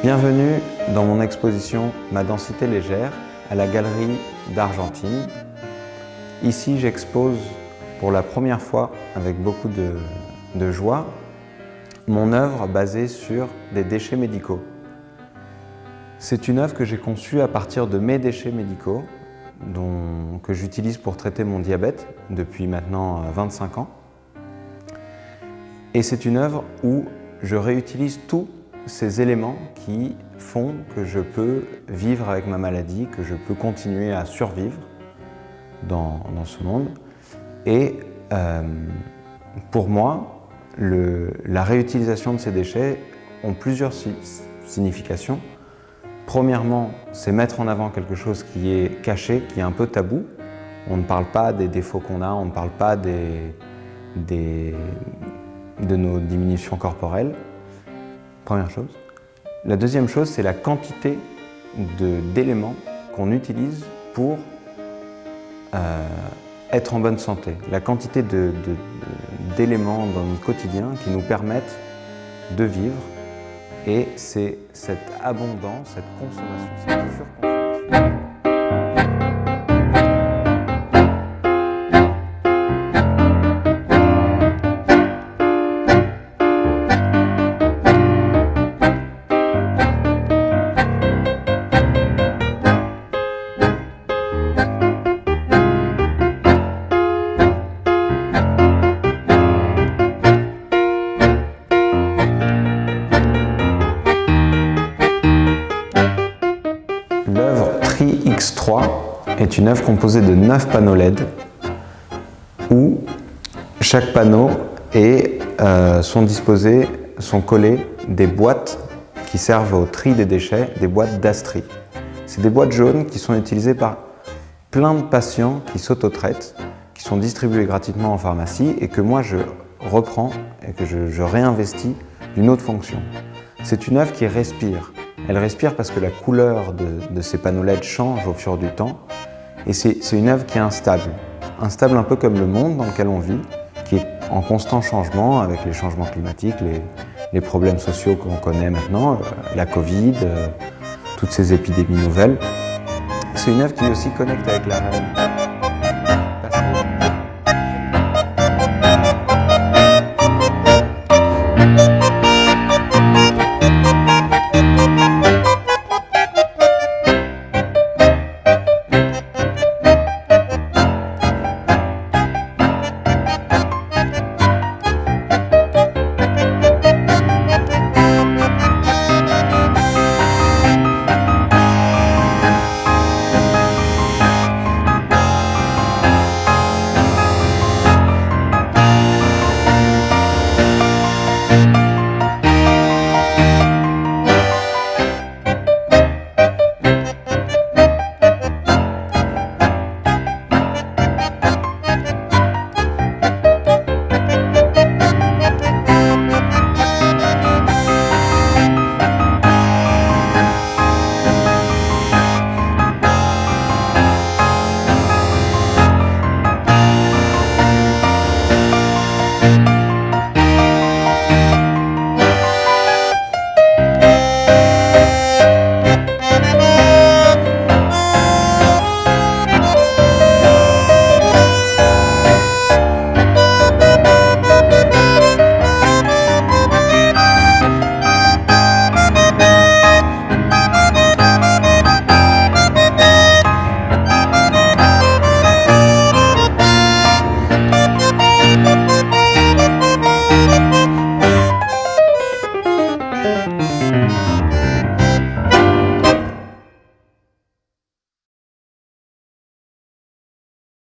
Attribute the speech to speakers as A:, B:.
A: Bienvenue dans mon exposition Ma densité légère à la Galerie d'Argentine. Ici, j'expose pour la première fois, avec beaucoup de joie, mon œuvre basée sur des déchets médicaux. C'est une œuvre que j'ai conçue à partir de mes déchets médicaux que j'utilise pour traiter mon diabète depuis maintenant 25 ans. Et c'est une œuvre où je réutilise tous ces éléments qui font que je peux vivre avec ma maladie, que je peux continuer à survivre dans ce monde. Et pour moi, la réutilisation de ces déchets ont plusieurs significations. Premièrement, c'est mettre en avant quelque chose qui est caché, qui est un peu tabou. On ne parle pas des défauts qu'on a, on ne parle pas de nos diminutions corporelles. Première chose. La deuxième chose, c'est la quantité d'éléments qu'on utilise pour être en bonne santé. La quantité d'éléments dans notre quotidien qui nous permettent de vivre. Et c'est cette abondance, cette consommation, cette surconsommation. L'œuvre TriX3 est une œuvre composée de 9 panneaux LED où chaque panneau sont collés des boîtes qui servent au tri des déchets, des boîtes d'Astri. C'est des boîtes jaunes qui sont utilisées par plein de patients qui s'auto-traitent, qui sont distribuées gratuitement en pharmacie et que moi je reprends et que je réinvestis d'une autre fonction. C'est une œuvre qui respire. Elle respire parce que la couleur de ces panneaux LED change au fur du temps et c'est une œuvre qui est instable. Instable un peu comme le monde dans lequel on vit, qui est en constant changement avec les changements climatiques, les problèmes sociaux qu'on connaît maintenant, la Covid, toutes ces épidémies nouvelles. C'est une œuvre qui aussi connecte avec la réalité.